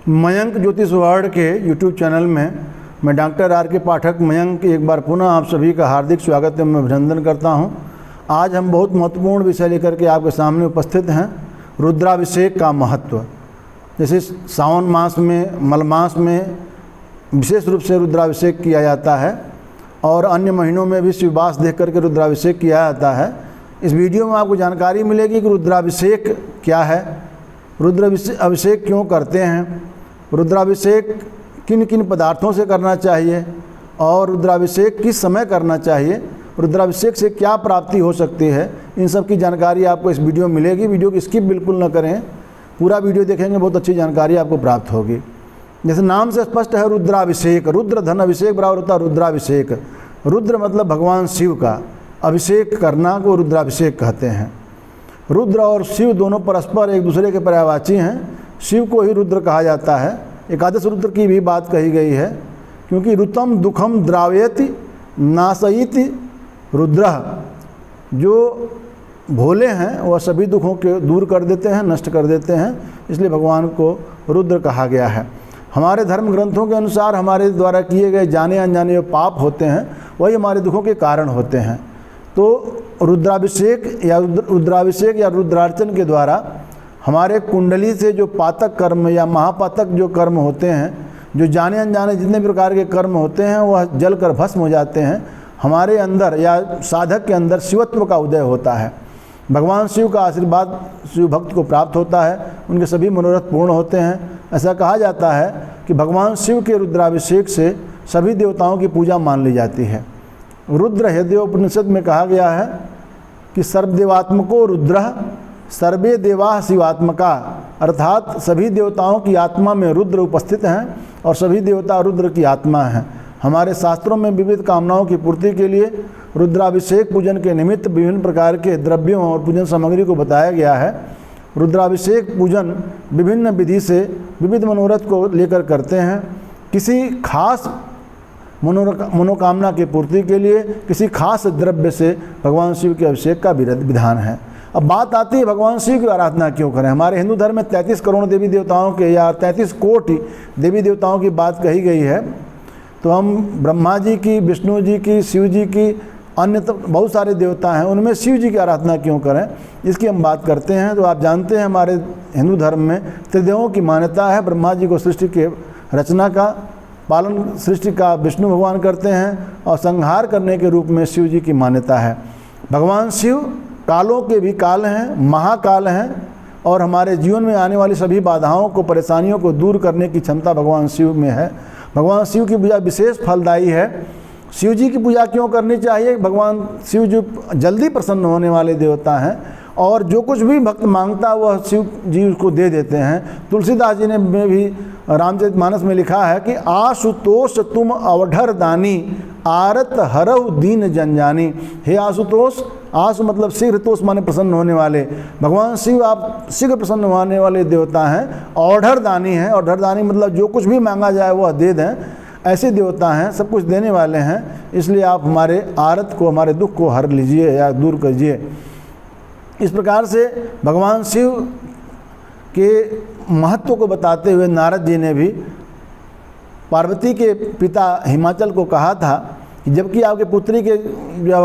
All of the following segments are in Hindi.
मयंक ज्योतिष वर्ल्ड के यूट्यूब चैनल में मैं डॉक्टर आर के पाठक मयंक एक बार पुनः आप सभी का हार्दिक स्वागत एवं अभिनंदन करता हूं। आज हम बहुत महत्वपूर्ण विषय लेकर के आपके सामने उपस्थित हैं। रुद्राभिषेक का महत्व। जैसे सावन मास में, मलमास में विशेष रूप से रुद्राभिषेक किया जाता है और अन्य महीनों में भी शिववास देख करके रुद्राभिषेक किया जाता है। इस वीडियो में आपको जानकारी मिलेगी कि रुद्राभिषेक क्या है, रुद्राभिषेक क्यों करते हैं, रुद्राभिषेक किन किन पदार्थों से करना चाहिए और रुद्राभिषेक किस समय करना चाहिए, रुद्राभिषेक से क्या प्राप्ति हो सकती है, इन सब की जानकारी आपको इस वीडियो में मिलेगी। वीडियो की स्किप बिल्कुल न करें, पूरा वीडियो देखेंगे, बहुत अच्छी जानकारी आपको प्राप्त होगी। जैसे नाम से स्पष्ट है, रुद्राभिषेक, रुद्र धन अभिषेक बराबर होता है रुद्राभिषेक। रुद्र मतलब भगवान शिव का, अभिषेक करना को रुद्राभिषेक कहते हैं। रुद्र और शिव दोनों परस्पर एक दूसरे के पर्यायवाची हैं। शिव को ही रुद्र कहा जाता है। एकादश रुद्र की भी बात कही गई है, क्योंकि ऋतम दुखम द्रावयति नाशयति रुद्र। जो भोले हैं वह सभी दुखों के दूर कर देते हैं, नष्ट कर देते हैं, इसलिए भगवान को रुद्र कहा गया है। हमारे धर्म ग्रंथों के अनुसार हमारे द्वारा किए गए जाने अनजाने जो पाप होते हैं वही हमारे दुखों के कारण होते हैं। तो रुद्राभिषेक या रुद्रार्चन के द्वारा हमारे कुंडली से जो पातक कर्म या महापातक जो कर्म होते हैं, जो जाने अनजाने जितने प्रकार के कर्म होते हैं वह जल कर भस्म हो जाते हैं। हमारे अंदर या साधक के अंदर शिवत्व का उदय होता है। भगवान शिव का आशीर्वाद शिव भक्त को प्राप्त होता है, उनके सभी मनोरथ पूर्ण होते हैं। ऐसा कहा जाता है कि भगवान शिव के रुद्राभिषेक से सभी देवताओं की पूजा मान ली जाती है। रुद्र हृदय उपनिषद में कहा गया है कि सर्वदेवात्मको रुद्र सर्वे देवा शिवात्मका, अर्थात सभी देवताओं की आत्मा में रुद्र उपस्थित हैं और सभी देवता रुद्र की आत्मा हैं। हमारे शास्त्रों में विविध कामनाओं की पूर्ति के लिए रुद्राभिषेक पूजन के निमित्त विभिन्न प्रकार के द्रव्यों और पूजन सामग्री को बताया गया है। रुद्राभिषेक पूजन विभिन्न विधि से विविध मनोरथ को लेकर करते हैं। किसी खास मनोकामना की पूर्ति के लिए किसी खास द्रव्य से भगवान शिव के अभिषेक का विधान है। अब बात आती है भगवान शिव की आराधना क्यों करें। हमारे हिंदू धर्म में 33 करोड़ देवी देवताओं के या 33 कोटि देवी देवताओं की बात कही गई है। तो हम ब्रह्मा जी की, विष्णु जी की, शिव जी की, अन्य तो बहुत सारे देवता हैं, उनमें शिव जी की आराधना क्यों करें, इसकी हम बात करते हैं। तो आप जानते हैं हमारे हिंदू धर्म में त्रिदेवों की मान्यता है। ब्रह्मा जी को सृष्टि के रचना का, पालन सृष्टि का विष्णु भगवान करते हैं और संहार करने के रूप में शिव जी की मान्यता है। भगवान शिव कालों के भी काल हैं, महाकाल हैं और हमारे जीवन में आने वाली सभी बाधाओं को, परेशानियों को दूर करने की क्षमता भगवान शिव में है। भगवान शिव की पूजा विशेष फलदायी है। शिव जी की पूजा क्यों करनी चाहिए? भगवान शिव जो जल्दी प्रसन्न होने वाले देवता हैं और जो कुछ भी भक्त मांगता है वह शिव जी उसको दे देते हैं। तुलसीदास जी ने में भी रामचरितमानस में लिखा है कि आशुतोष तुम अवढर दानी आरत हरहु दीन जनजानी। हे आशुतोष, आशु मतलब शीघ्र, तोष माने प्रसन्न होने वाले। भगवान शिव आप शीघ्र प्रसन्न होने वाले देवता हैं। औढ़र दानी हैं, औढ़र दानी मतलब जो कुछ भी मांगा जाए वह दे दें, ऐसे देवता हैं, सब कुछ देने वाले हैं। इसलिए आप हमारे आरत को, हमारे दुख को हर लीजिए या दूर करिए। इस प्रकार से भगवान शिव के महत्व को बताते हुए नारद जी ने भी पार्वती के पिता हिमाचल को कहा था कि जबकि आपके पुत्री के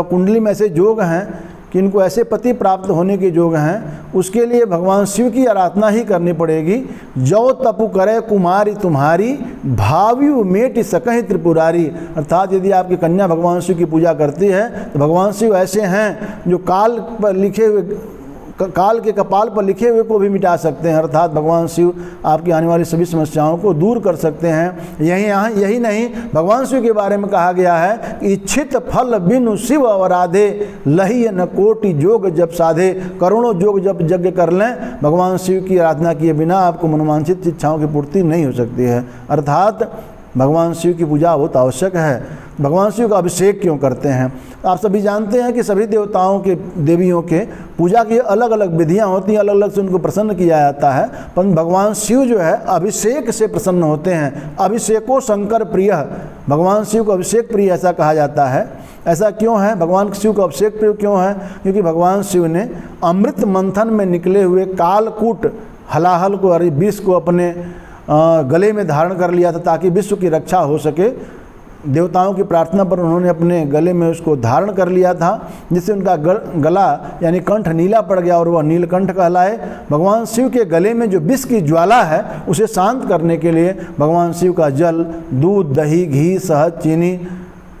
कुंडली में ऐसे योग हैं कि इनको ऐसे पति प्राप्त होने के योग हैं, उसके लिए भगवान शिव की आराधना ही करनी पड़ेगी। जो तपु करे कुमारी तुम्हारी भावी मेट सकहि त्रिपुरारी। अर्थात यदि आपकी कन्या भगवान शिव की पूजा करती है तो भगवान शिव ऐसे हैं जो काल पर लिखे हुए, काल के कपाल पर लिखे हुए को भी मिटा सकते हैं। अर्थात भगवान शिव आपकी आने वाली सभी समस्याओं को दूर कर सकते हैं। यही नहीं, भगवान शिव के बारे में कहा गया है कि इच्छित फल बिनु शिव अवराधे लही न कोटि जोग जब साधे। करोड़ों जोग जब यज्ञ कर लें, भगवान शिव की आराधना किए बिना आपको मनोवांछित इच्छाओं की पूर्ति नहीं हो सकती है। अर्थात भगवान शिव की पूजा बहुत आवश्यक है। भगवान शिव का अभिषेक क्यों करते हैं? आप सभी जानते हैं कि सभी देवताओं के, देवियों के पूजा की अलग अलग विधियां होती हैं, अलग अलग से उनको प्रसन्न किया जाता है। पर भगवान शिव जो है अभिषेक से प्रसन्न होते हैं। अभिषेको शंकर प्रिय, भगवान शिव को अभिषेक प्रिय ऐसा कहा जाता है। ऐसा क्यों है? भगवान शिव को अभिषेक प्रिय क्यों है? क्योंकि भगवान शिव ने अमृत मंथन में निकले हुए कालकूट हलाहल को, विष को अपने गले में धारण कर लिया था ताकि विश्व की रक्षा हो सके। देवताओं की प्रार्थना पर उन्होंने अपने गले में उसको धारण कर लिया था, जिससे उनका गला यानी कंठ नीला पड़ गया और वह नीलकंठ कहलाए। भगवान शिव के गले में जो विष की ज्वाला है उसे शांत करने के लिए भगवान शिव का जल, दूध, दही, घी, शहद, चीनी,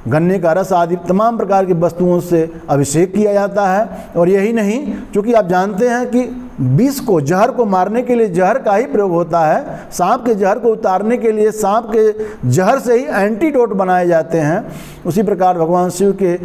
गन्ने का रस आदि तमाम प्रकार की वस्तुओं से अभिषेक किया जाता है। और यही नहीं, क्योंकि आप जानते हैं कि विष को, जहर को मारने के लिए जहर का ही प्रयोग होता है। सांप के जहर को उतारने के लिए सांप के जहर से ही एंटीडोट बनाए जाते हैं। उसी प्रकार भगवान शिव के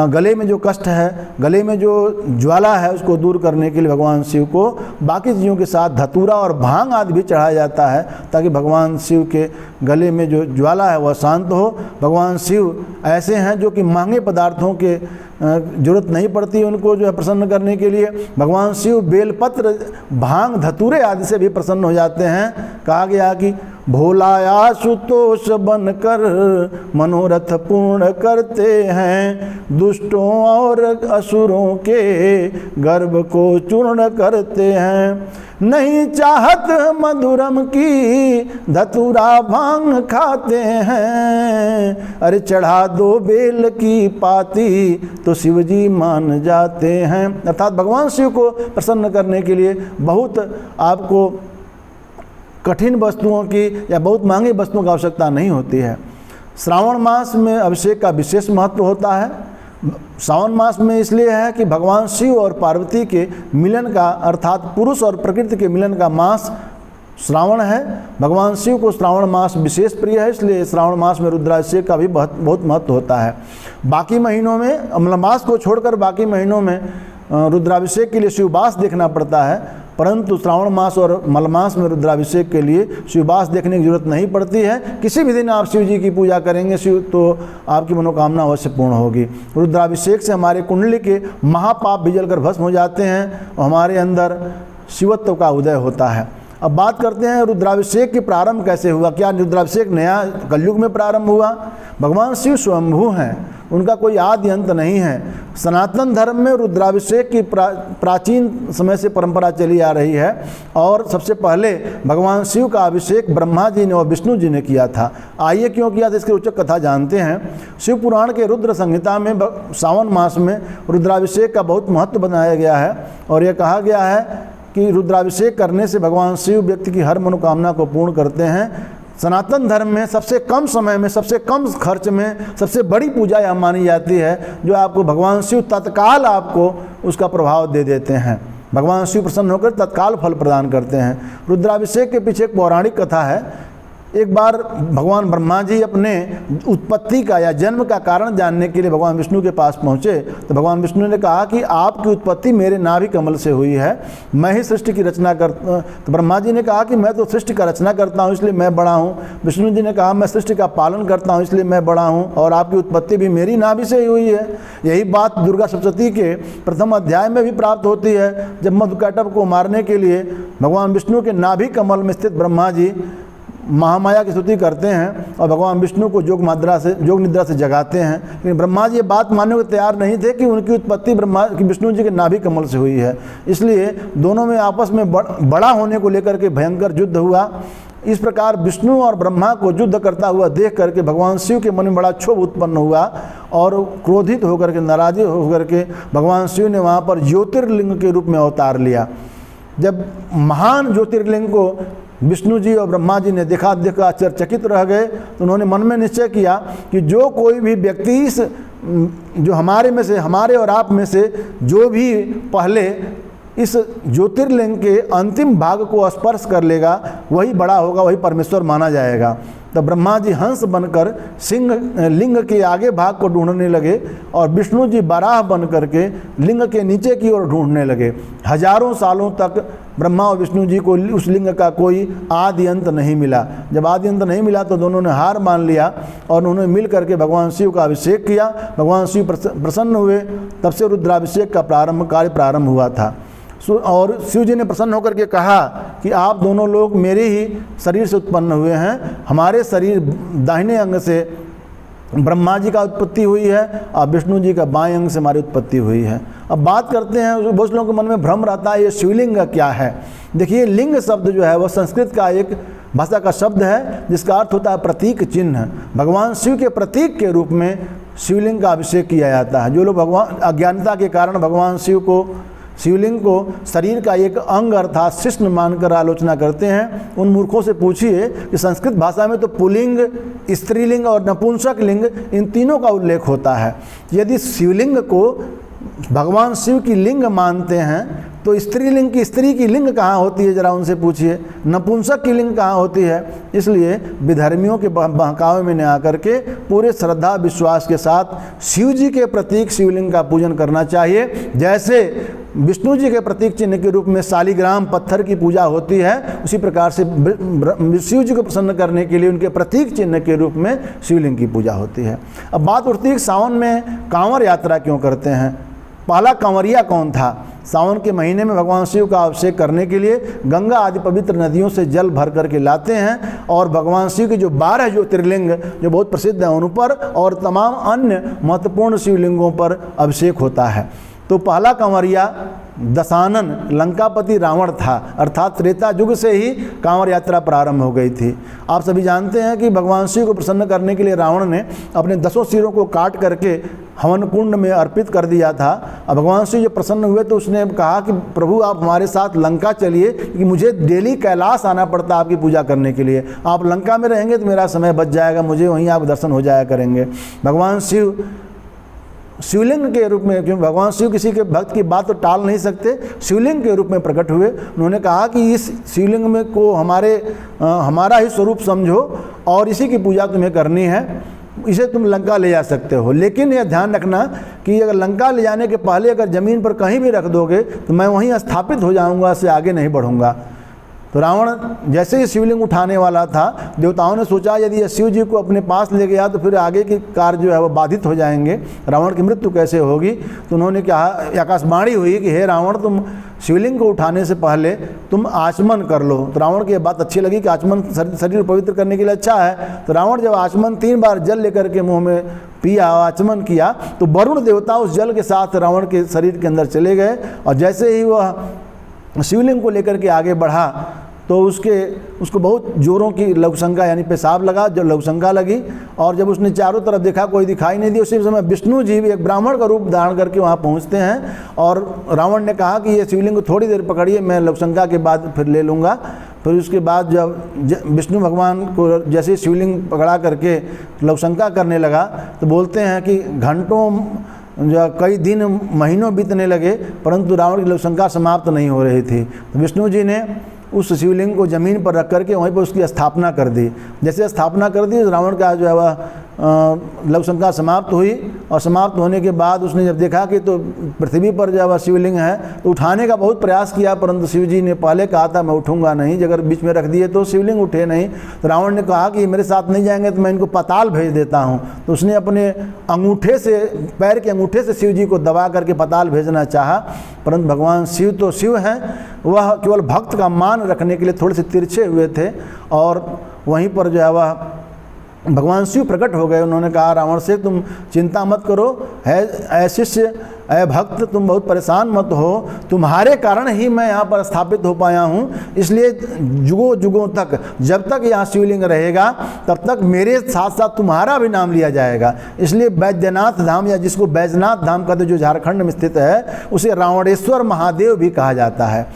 गले में जो कष्ट है, गले में जो ज्वाला है, उसको दूर करने के लिए भगवान शिव को बाकी चीज़ों के साथ धतूरा और भांग आदि भी चढ़ाया जाता है, ताकि भगवान शिव के गले में जो ज्वाला है वह शांत हो। भगवान शिव ऐसे हैं जो कि महंगे पदार्थों के जरूरत नहीं पड़ती उनको जो है प्रसन्न करने के लिए। भगवान शिव बेलपत्र, भांग, धतूरे आदि से भी प्रसन्न हो जाते हैं। कहा गया कि भोला आशुतोष बनकर मनोरथ पूर्ण करते हैं, दुष्टों और असुरों के गर्भ को चूर्ण करते हैं। नहीं चाहत मधुरम की धतूरा भांग खाते हैं, अरे चढ़ा दो बेल की पाती तो शिव जी मान जाते हैं। अर्थात भगवान शिव को प्रसन्न करने के लिए बहुत आपको कठिन वस्तुओं की या बहुत महंगी वस्तुओं की आवश्यकता नहीं होती है। श्रावण मास में अभिषेक का विशेष महत्व होता है। श्रावण मास में इसलिए है कि भगवान शिव और पार्वती के मिलन का, अर्थात पुरुष और प्रकृति के मिलन का मास श्रावण है। भगवान शिव को श्रावण मास विशेष प्रिय है, इसलिए श्रावण मास में रुद्राभिषेक का भी बहुत महत्व होता है। बाकी महीनों में, मलमास को छोड़कर बाकी महीनों में रुद्राभिषेक के लिए शिववास देखना पड़ता है, परंतु श्रावण मास और मलमास में रुद्राभिषेक के लिए शिववास देखने की जरूरत नहीं पड़ती है। किसी भी दिन आप शिव जी की पूजा करेंगे शिव तो आपकी मनोकामना अवश्य पूर्ण होगी। रुद्राभिषेक से हमारे कुंडली के महापाप भी जलकर भस्म हो जाते हैं और हमारे अंदर शिवत्व का उदय होता है। अब बात करते हैं रुद्राभिषेक के प्रारंभ कैसे हुआ। क्या रुद्राभिषेक नया कलयुग में प्रारंभ हुआ? भगवान शिव स्वयंभू हैं, उनका कोई आदि अंत नहीं है। सनातन धर्म में रुद्राभिषेक की प्राचीन समय से परंपरा चली आ रही है और सबसे पहले भगवान शिव का अभिषेक ब्रह्मा जी ने और विष्णु जी ने किया था। आइए क्यों किया था, इसकी रोचक कथा जानते हैं। शिव पुराण के रुद्र संहिता में सावन मास में रुद्राभिषेक का बहुत महत्व बनाया गया है और यह कहा गया है कि रुद्राभिषेक करने से भगवान शिव व्यक्ति की हर मनोकामना को पूर्ण करते हैं। सनातन धर्म में सबसे कम समय में, सबसे कम खर्च में सबसे बड़ी पूजा यह मानी जाती है जो आपको भगवान शिव तत्काल आपको उसका प्रभाव दे देते हैं। भगवान शिव प्रसन्न होकर तत्काल फल प्रदान करते हैं। रुद्राभिषेक के पीछे एक पौराणिक कथा है। एक बार भगवान ब्रह्मा जी अपने उत्पत्ति का या जन्म का कारण जानने के लिए भगवान विष्णु के पास पहुँचे तो भगवान विष्णु ने कहा कि आपकी उत्पत्ति मेरे नाभि कमल से हुई है, मैं ही सृष्टि की रचना करता। तो ब्रह्मा जी ने कहा कि मैं तो सृष्टि का रचना करता हूँ इसलिए मैं बड़ा हूँ। विष्णु जी ने कहा मैं सृष्टि का पालन करता हूँ इसलिए मैं बड़ा हूँ और आपकी उत्पत्ति भी मेरी नाभि से ही हुई है। यही बात दुर्गा सप्तशती के प्रथम अध्याय में भी प्राप्त होती है, जब मधुकैटभ को मारने के लिए भगवान विष्णु के नाभि कमल में स्थित ब्रह्मा जी महामाया की स्तुति करते हैं और भगवान विष्णु को योग निद्रा से जगाते हैं। लेकिन ब्रह्मा जी ये बात मानने को तैयार नहीं थे कि उनकी उत्पत्ति विष्णु जी के नाभि कमल से हुई है। इसलिए दोनों में आपस में बड़ा होने को लेकर के भयंकर युद्ध हुआ। इस प्रकार विष्णु और ब्रह्मा को युद्ध करता हुआ देख करके भगवान शिव के मन में बड़ा क्षोभ उत्पन्न हुआ और क्रोधित होकर के, नाराज होकर के भगवान शिव ने वहाँ पर ज्योतिर्लिंग के रूप में अवतार लिया। जब महान ज्योतिर्लिंग को विष्णु जी और ब्रह्मा जी ने देखा आश्चर्यचकित रह गए तो उन्होंने मन में निश्चय किया कि जो कोई भी व्यक्ति इस जो हमारे और आप में से जो भी पहले इस ज्योतिर्लिंग के अंतिम भाग को स्पर्श कर लेगा वही बड़ा होगा, वही परमेश्वर माना जाएगा। तब ब्रह्मा जी हंस बनकर सिंह लिंग के आगे भाग को ढूंढने लगे और विष्णु जी बराह बन करके लिंग के नीचे की ओर ढूंढने लगे। हजारों सालों तक ब्रह्मा और विष्णु जी को उस लिंग का कोई आदि अंत नहीं मिला। जब आदि अंत नहीं मिला तो दोनों ने हार मान लिया और उन्होंने मिल करके भगवान शिव का अभिषेक किया। भगवान शिव प्रसन्न हुए, तब से रुद्राभिषेक का कार्य प्रारंभ हुआ था। और शिव जी ने प्रसन्न होकर के कहा कि आप दोनों लोग मेरे ही शरीर से उत्पन्न हुए हैं। हमारे शरीर दाहिने अंग से ब्रह्मा जी का उत्पत्ति हुई है और विष्णु जी का बाएं अंग से हमारी उत्पत्ति हुई है। अब बात करते हैं, बहुत लोगों के मन में भ्रम रहता है ये शिवलिंग क्या है। देखिए लिंग शब्द जो है वह संस्कृत का एक भाषा का शब्द है जिसका अर्थ होता है प्रतीक चिन्ह। भगवान शिव के प्रतीक के रूप में शिवलिंग का अभिषेक किया जाता है। जो लोग भगवान अज्ञानता के कारण भगवान शिवलिंग को शरीर का एक अंग अर्थात शिष्ण मानकर आलोचना करते हैं, उन मूर्खों से पूछिए कि संस्कृत भाषा में तो पुल्लिंग, स्त्रीलिंग और नपुंसक लिंग इन तीनों का उल्लेख होता है। यदि शिवलिंग को भगवान शिव की लिंग मानते हैं तो स्त्रीलिंग की स्त्री की लिंग कहाँ होती है, जरा उनसे पूछिए। नपुंसक की लिंग कहाँ होती है। इसलिए विधर्मियों के बहकावे में न आकर के पूरे श्रद्धा विश्वास के साथ शिव जी के प्रतीक शिवलिंग का पूजन करना चाहिए। जैसे विष्णु जी के प्रतीक चिन्ह के रूप में शालिग्राम पत्थर की पूजा होती है, उसी प्रकार से शिव जी को प्रसन्न करने के लिए उनके प्रतीक चिन्ह के रूप में शिवलिंग की पूजा होती है। अब बात उठती है कि सावन में कांवर यात्रा क्यों करते हैं। पहला कांवरिया कौन था। सावन के महीने में भगवान शिव का अभिषेक करने के लिए गंगा आदि पवित्र नदियों से जल भर करके लाते हैं और भगवान शिव के जो 12 ज्योतिर्लिंग जो बहुत प्रसिद्ध हैं उन पर और तमाम अन्य महत्वपूर्ण शिवलिंगों पर अभिषेक होता है। तो पहला कांवरिया दशानन लंकापति रावण था, अर्थात त्रेता युग से ही कांवर यात्रा प्रारंभ हो गई थी। आप सभी जानते हैं कि भगवान शिव को प्रसन्न करने के लिए रावण ने अपने 10 सिरों को काट करके हवन कुंड में अर्पित कर दिया था। अब भगवान शिव जब प्रसन्न हुए तो उसने कहा कि प्रभु आप हमारे साथ लंका चलिए, क्योंकि मुझे डेली कैलाश आना पड़ता आपकी पूजा करने के लिए। आप लंका में रहेंगे तो मेरा समय बच जाएगा, मुझे वहीं आप दर्शन हो जाया करेंगे। भगवान शिव शिवलिंग के रूप में, क्योंकि भगवान शिव किसी के भक्त की बात तो टाल नहीं सकते, शिवलिंग के रूप में प्रकट हुए। उन्होंने कहा कि इस शिवलिंग में को हमारा ही स्वरूप समझो और इसी की पूजा तुम्हें करनी है, इसे तुम लंका ले जा सकते हो। लेकिन यह ध्यान रखना कि अगर लंका ले जाने के पहले अगर ज़मीन पर कहीं भी रख दोगे तो मैं वहीं स्थापित हो जाऊंगा, से आगे नहीं बढ़ूंगा। तो रावण जैसे ही शिवलिंग उठाने वाला था, देवताओं ने सोचा यदि शिव जी को अपने पास ले गया तो फिर आगे के कार्य जो है वो बाधित हो जाएंगे, रावण की मृत्यु कैसे होगी। तो उन्होंने कहा, आकाशवाणी हुई कि हे रावण, तुम शिवलिंग को उठाने से पहले तुम आचमन कर लो। तो रावण की यह बात अच्छी लगी कि आचमन शरीर पवित्र करने के लिए अच्छा है। तो रावण जब आचमन 3 बार जल लेकर के मुँह में पिया, आचमन किया, तो वरुण देवता उस जल के साथ रावण के शरीर के अंदर चले गए और जैसे ही वह शिवलिंग को लेकर के आगे बढ़ा तो उसको बहुत जोरों की लघुशंका यानी पेशाब लगा, जो लघुशंका लगी। और जब उसने चारों तरफ देखा कोई दिखाई नहीं दिया, उसी समय विष्णु जी भी एक ब्राह्मण का रूप धारण करके वहाँ पहुँचते हैं और रावण ने कहा कि ये शिवलिंग को थोड़ी देर पकड़िए, मैं लघुशंका के बाद फिर ले लूँगा। फिर उसके बाद जब विष्णु भगवान को जैसे शिवलिंग पकड़ा करके लघुशंका करने लगा तो बोलते हैं कि घंटों जो कई दिन महीनों बीतने लगे परंतु रावण की लघुशंका समाप्त नहीं हो रही थी। तो विष्णु जी ने उस शिवलिंग को ज़मीन पर रख करके वहीं पर उसकी स्थापना कर दी। जैसे स्थापना कर दी रावण का जो है वह लघुशंका समाप्त हुई और समाप्त होने के बाद उसने जब देखा कि तो पृथ्वी पर जो है वह शिवलिंग है तो उठाने का बहुत प्रयास किया, परंतु शिव जी ने पहले कहा था मैं उठूंगा नहीं, अगर बीच में रख दिए तो शिवलिंग उठे नहीं। तो रावण ने कहा कि मेरे साथ नहीं जाएंगे तो मैं इनको पाताल भेज देता हूँ। तो उसने अपने अंगूठे से, पैर के अंगूठे से शिव जी को दबा करके पाताल भेजना चाहा, परंतु भगवान शिव तो शिव हैं, वह केवल भक्त का मान रखने के लिए थोड़े से तिरछे हुए थे और वहीं पर जो है वह भगवान शिव प्रकट हो गए। उन्होंने कहा रावण से तुम चिंता मत करो, है ऐ शिष्य, ऐ भक्त, तुम बहुत परेशान मत हो, तुम्हारे कारण ही मैं यहाँ पर स्थापित हो पाया हूँ, इसलिए जुगों जुगों तक जब तक यहाँ शिवलिंग रहेगा तब तक मेरे साथ साथ तुम्हारा भी नाम लिया जाएगा। इसलिए बैद्यनाथ धाम या जिसको बैजनाथ धाम कहते जो झारखंड में स्थित है उसे रावणेश्वर महादेव भी कहा जाता है।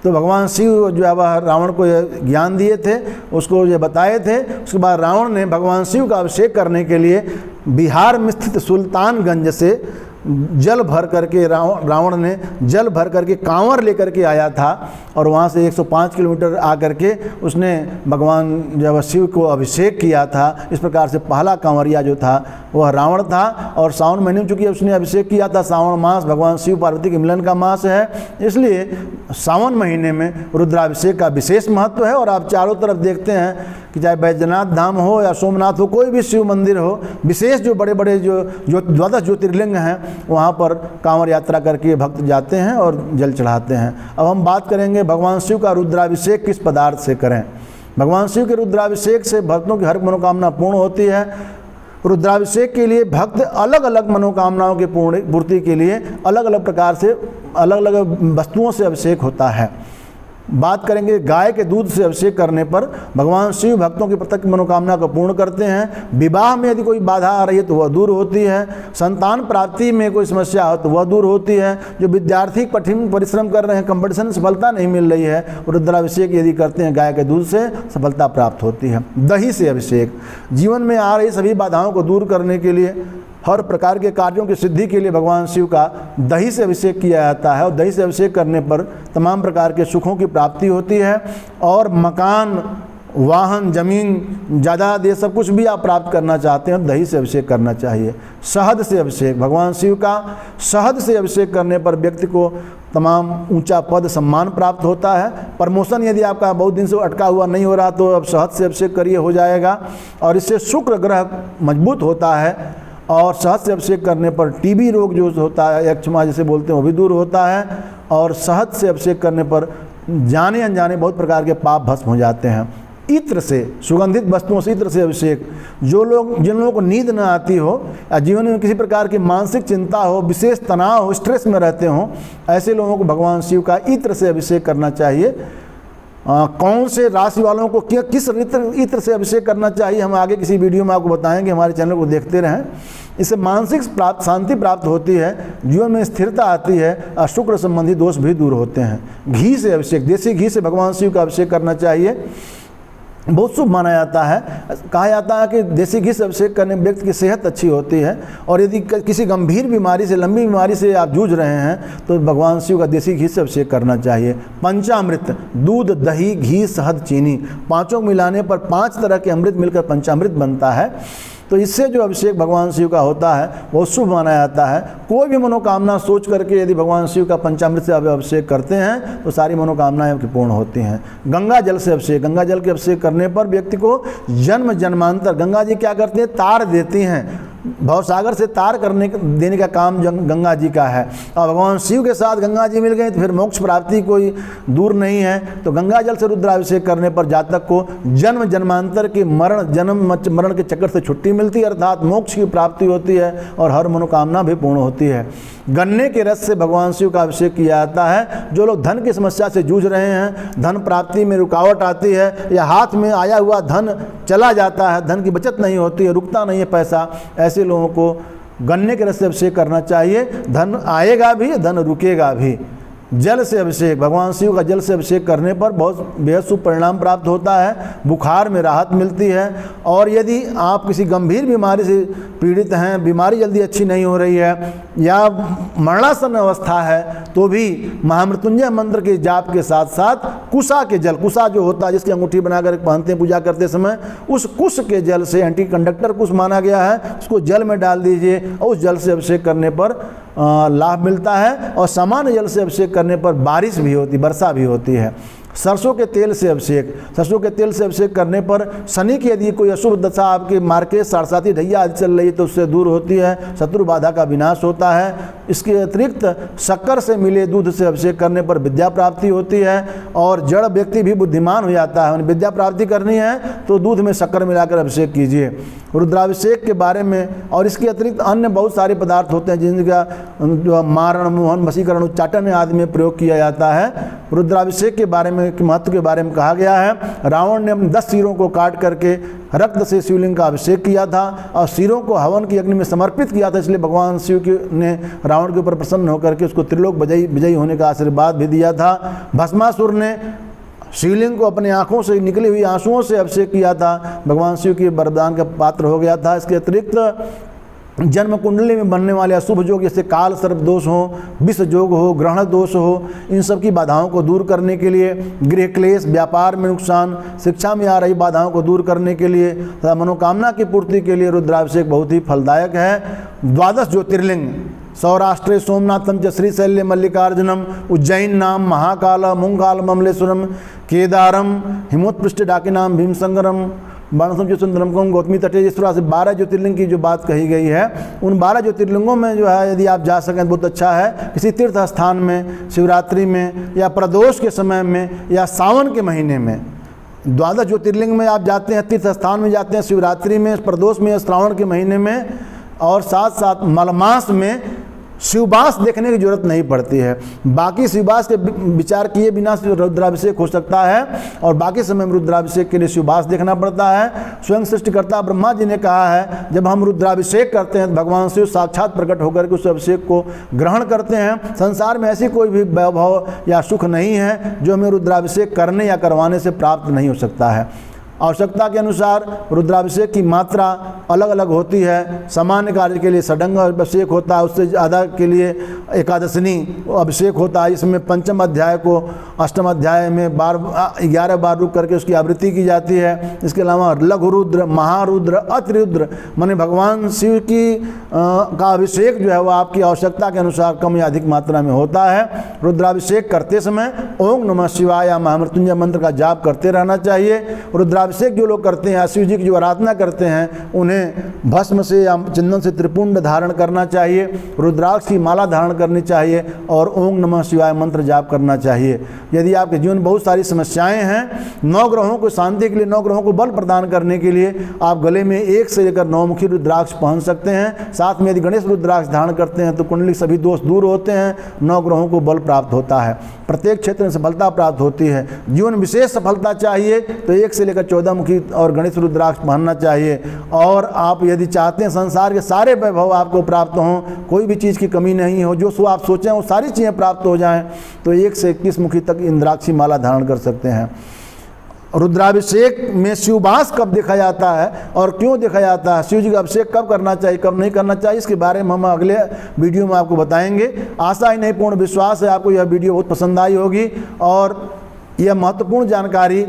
तो भगवान शिव जो है वह रावण को ज्ञान दिए थे, उसको ये बताए थे। उसके बाद रावण ने भगवान शिव का अभिषेक करने के लिए बिहार में स्थित सुल्तानगंज से जल भर करके रावण ने जल भर करके कांवर लेकर के आया था और वहाँ से 105 किलोमीटर आकर के उसने भगवान जब शिव को अभिषेक किया था। इस प्रकार से पहला कांवरिया जो था वह रावण था। और सावन महीने में चूँकि उसने अभिषेक किया था, सावन मास भगवान शिव पार्वती के मिलन का मास है, इसलिए सावन महीने में रुद्राभिषेक का विशेष महत्व है। और आप चारों तरफ देखते हैं कि चाहे बैजनाथ धाम हो या सोमनाथ हो, कोई भी शिव मंदिर हो, विशेष जो बड़े बड़े जो 12 ज्योतिर्लिंग हैं वहाँ पर कांवर यात्रा करके भक्त जाते हैं और जल चढ़ाते हैं। अब हम बात करेंगे भगवान शिव का रुद्राभिषेक किस पदार्थ से करें। भगवान शिव के रुद्राभिषेक से भक्तों की हर मनोकामना पूर्ण होती है। रुद्राभिषेक के लिए भक्त अलग अलग मनोकामनाओं की पूर्ति के लिए अलग अलग प्रकार से अलग अलग वस्तुओं से अभिषेक होता है। बात करेंगे गाय के दूध से अभिषेक करने पर भगवान शिव भक्तों की प्रत्येक मनोकामना को पूर्ण करते हैं। विवाह में यदि कोई बाधा आ रही है तो वह दूर होती है। संतान प्राप्ति में कोई समस्या हो तो वह दूर होती है। जो विद्यार्थी कठिन परिश्रम कर रहे हैं, कंपटीशन में सफलता नहीं मिल रही है, रुद्राभिषेक यदि करते हैं गाय के दूध से सफलता प्राप्त होती है। दही से अभिषेक जीवन में आ रही सभी बाधाओं को दूर करने के लिए, हर प्रकार के कार्यों की सिद्धि के लिए भगवान शिव का दही से अभिषेक किया जाता है। और दही से अभिषेक करने पर तमाम प्रकार के सुखों की प्राप्ति होती है और मकान, वाहन, ज़मीन, जायदाद, ये सब कुछ भी आप प्राप्त करना चाहते हैं दही से अभिषेक करना चाहिए। शहद से अभिषेक भगवान शिव का शहद से अभिषेक करने पर व्यक्ति को तमाम ऊंचा पद सम्मान प्राप्त होता है। प्रमोशन यदि आपका बहुत दिन से अटका हुआ नहीं हो रहा तो अब शहद से अभिषेक करिए, हो जाएगा। और इससे शुक्र ग्रह मजबूत होता है और शहद से अभिषेक करने पर टीबी रोग जो होता है, यक्षमा जिसे बोलते हैं, वो भी दूर होता है। और शहद से अभिषेक करने पर जाने अनजाने बहुत प्रकार के पाप भस्म हो जाते हैं। इत्र से, सुगंधित वस्तुओं से इत्र से अभिषेक, जिन लोगों को नींद न आती हो या जीवन में किसी प्रकार की मानसिक चिंता हो, विशेष तनाव हो, स्ट्रेस में रहते हों, ऐसे लोगों को भगवान शिव का इत्र से अभिषेक करना चाहिए। कौन से राशि वालों को किस इत्र से अभिषेक करना चाहिए हम आगे किसी वीडियो में आपको बताएंगे, हमारे चैनल को देखते रहें। इससे मानसिक शांति प्राप्त होती है, जीवन में स्थिरता आती है और शुक्र संबंधी दोष भी दूर होते हैं। घी से अभिषेक, देसी घी से भगवान शिव का अभिषेक करना चाहिए, बहुत शुभ माना जाता है। कहा जाता है कि देसी घी से अभिषेक करने व्यक्ति की सेहत अच्छी होती है। और यदि किसी गंभीर बीमारी से, लंबी बीमारी से आप जूझ रहे हैं तो भगवान शिव का देसी घी से अभिषेक करना चाहिए। पंचामृत, दूध, दही, घी, शहद, चीनी, पांचों मिलाने पर 5 तरह के अमृत मिलकर पंचामृत बनता है। तो इससे जो अभिषेक भगवान शिव का होता है वो शुभ माना जाता है। कोई भी मनोकामना सोच करके यदि भगवान शिव का पंचामृत से अभिषेक करते हैं तो सारी मनोकामनाएं पूर्ण होती हैं। गंगा जल से अभिषेक, गंगा जल के अभिषेक करने पर व्यक्ति को जन्म जन्मांतर, गंगा जी क्या करती हैं, तार देती हैं। भवसागर से तार देने का काम गंगा जी का है। और भगवान शिव के साथ गंगा जी मिल गए तो फिर मोक्ष प्राप्ति कोई दूर नहीं है। तो गंगा जल से रुद्राभिषेक करने पर जातक को जन्म जन्मांतर के मरण के चक्कर से छुट्टी मिलती है, अर्थात मोक्ष की प्राप्ति होती है और हर मनोकामना भी पूर्ण होती है। गन्ने के रस से भगवान शिव का अभिषेक किया जाता है। जो लोग धन की समस्या से जूझ रहे हैं, धन प्राप्ति में रुकावट आती है या हाथ में आया हुआ धन चला जाता है, धन की बचत नहीं होती है, रुकता नहीं है पैसा, ऐसे लोगों को गन्ने के रस से अभिषेक करना चाहिए। धन आएगा भी, धन रुकेगा भी। जल से अभिषेक, भगवान शिव का जल से अभिषेक करने पर बहुत बेहद शुभ परिणाम प्राप्त होता है, बुखार में राहत मिलती है। और यदि आप किसी गंभीर बीमारी से पीड़ित हैं, बीमारी जल्दी अच्छी नहीं हो रही है या मरणासन अवस्था है तो भी महामृत्युंजय मंत्र के जाप के साथ साथ कुशा के जल, कुशा जो होता है जिसकी अंगूठी बनाकर पहनते हैं पूजा करते समय, उस कुश के जल से, एंटी कंडक्टर कुश माना गया है, उसको जल में डाल दीजिए और उस जल से अभिषेक करने पर लाभ मिलता है। और सामान्य जल से अभिषेक करने पर बारिश भी होती, वर्षा भी होती है। सरसों के तेल से अभिषेक, सरसों के तेल से अभिषेक करने पर शनि की यदि कोई अशुभ दशा आपके मार्केट साढ़साती ढैया आदि चल रही है तो उससे दूर होती है, शत्रु बाधा का विनाश होता है। इसके अतिरिक्त शक्कर से मिले दूध से अभिषेक करने पर विद्या प्राप्ति होती है और जड़ व्यक्ति भी बुद्धिमान हो जाता है। विद्या प्राप्ति करनी है तो दूध में शक्कर मिलाकर अभिषेक कीजिए। रुद्राभिषेक के बारे में और इसके अतिरिक्त अन्य बहुत सारे पदार्थ होते हैं जिनका जो मारण, मोहन, वशीकरण, उच्चाटन आदि में प्रयोग किया जाता है। रुद्राभिषेक के बारे में के महत्व के बारे में कहा गया है। रावण ने अपने 10 सिरों को काट करके रक्त से शिवलिंग का अभिषेक किया था और सिरों को हवन की अग्नि में समर्पित किया था, इसलिए भगवान शिव ने रावण के ऊपर प्रसन्न होकर के उसको त्रिलोक विजयी होने का आशीर्वाद भी दिया था। भस्मासुर ने शिवलिंग को अपने आंखों से निकली हुई आंसुओं से अभिषेक किया था, भगवान शिव के वरदान का पात्र हो गया था। इसके अतिरिक्त जन्म कुंडली में बनने वाले अशुभ योग जैसे काल सर्प दोष हो, विष योग हो, ग्रहण दोष हो, इन सब की बाधाओं को दूर करने के लिए, गृह क्लेश, व्यापार में नुकसान, शिक्षा में आ रही बाधाओं को दूर करने के लिए तथा मनोकामना की पूर्ति के लिए रुद्राभिषेक बहुत ही फलदायक है। 12 ज्योतिर्लिंग सौराष्ट्रे सोमनाथम च श्रीशैल्य मल्लिकार्जुनम उज्जैन नाम महाकाल मुंगाल ममलेश्वरम केदारम हिमोत्पृष्ट डाकिनाम भीमसंगरम बाणसम सुंदरम को गौतमी तटे। इस तरह से 12 ज्योतिर्लिंग की जो बात कही गई है, उन 12 ज्योतिर्लिंगों में जो है यदि आप जा सकें बहुत अच्छा है। किसी तीर्थ स्थान में, शिवरात्रि में या प्रदोष के समय में या सावन के महीने में 12 ज्योतिर्लिंग में आप जाते हैं, तीर्थ स्थान में जाते हैं, शिवरात्रि में, प्रदोष में, श्रावण के महीने में और साथ साथ मलमास में शिवबास देखने की जरूरत नहीं पड़ती है। बाकी शिवबास के विचार किए बिना रुद्राभिषेक हो सकता है और बाकी समय में रुद्राभिषेक के लिए शिवबास देखना पड़ता है। स्वयं सृष्टिकर्ता ब्रह्मा जी ने कहा है, जब हम रुद्राभिषेक करते हैं तो भगवान शिव साक्षात प्रकट होकर के उस अभिषेक को ग्रहण करते हैं। संसार में ऐसी कोई भी वैभव या सुख नहीं है जो हमें रुद्राभिषेक करने या करवाने से प्राप्त नहीं हो सकता है। आवश्यकता के अनुसार रुद्राभिषेक की मात्रा अलग अलग होती है। सामान्य कार्य के लिए षडंग अभिषेक होता है, उससे ज़्यादा के लिए एकादशनी अभिषेक होता है। इसमें पंचम अध्याय को अष्टम अध्याय में 11 बार रुक करके उसकी आवृत्ति की जाती है। इसके अलावा लघु रुद्र, महारुद्र, अतिरुद्र माने भगवान शिव की का अभिषेक जो है वो आपकी आवश्यकता के अनुसार कम या अधिक मात्रा में होता है। रुद्राभिषेक करते समय ओम नमः शिवाय या महामृत्युंजय मंत्र का जाप करते रहना चाहिए। रुद्राभिषेक जो लोग करते हैं, शिव जी की जो आराधना करते हैं, उन्हें भस्म से या चंदन से त्रिपुंड धारण करना चाहिए, रुद्राक्ष की माला धारण करनी चाहिए और ओम नमः शिवाय मंत्र जाप करना चाहिए। यदि आपके जीवन में बहुत सारी समस्याएं हैं, 9 ग्रहों को शांति के लिए, 9 ग्रहों को बल प्रदान करने के लिए आप गले में 1 से लेकर 9 मुखी रुद्राक्ष पहन सकते हैं। साथ में यदि गणेश रुद्राक्ष धारण करते हैं तो कुंडली सभी दोष दूर होते हैं, 9 ग्रहों को बल प्राप्त होता है, प्रत्येक क्षेत्र में सफलता प्राप्त होती है। जीवन विशेष सफलता चाहिए तो 1 से लेकर 14 मुखी और गणेश रुद्राक्ष पहनना चाहिए। और आप यदि चाहते हैं संसार के सारे वैभव आपको प्राप्त हों, कोई भी चीज़ की कमी नहीं हो, जो सो आप सोचें वो सारी चीज़ें प्राप्त हो जाएं, तो 1 से 21 मुखी तक इंद्राक्षी माला धारण कर सकते हैं। रुद्राभिषेक में शिवबास कब देखा जाता है और क्यों देखा जाता है, शिव जी का अभिषेक कब करना चाहिए, कब नहीं करना चाहिए, इसके बारे में हम अगले वीडियो में आपको बताएंगे। आशा ही नहीं पूर्ण विश्वास है आपको यह वीडियो बहुत पसंद आई होगी और यह महत्वपूर्ण जानकारी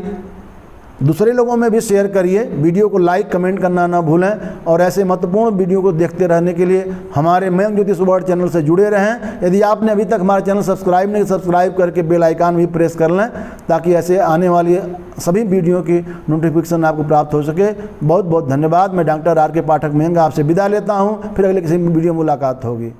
दूसरे लोगों में भी शेयर करिए। वीडियो को लाइक कमेंट करना ना भूलें और ऐसे महत्वपूर्ण वीडियो को देखते रहने के लिए हमारे मयंक ज्योतिष वर्ल्ड चैनल से जुड़े रहें। यदि आपने अभी तक हमारा चैनल सब्सक्राइब नहीं, सब्सक्राइब करके बेल आइकन भी प्रेस कर लें ताकि ऐसे आने वाली सभी वीडियो की नोटिफिकेशन आपको प्राप्त हो सके। बहुत बहुत धन्यवाद। मैं डॉक्टर आर के पाठक मयंक आपसे विदा लेता हूँ, फिर अगले किसी वीडियो में मुलाकात होगी।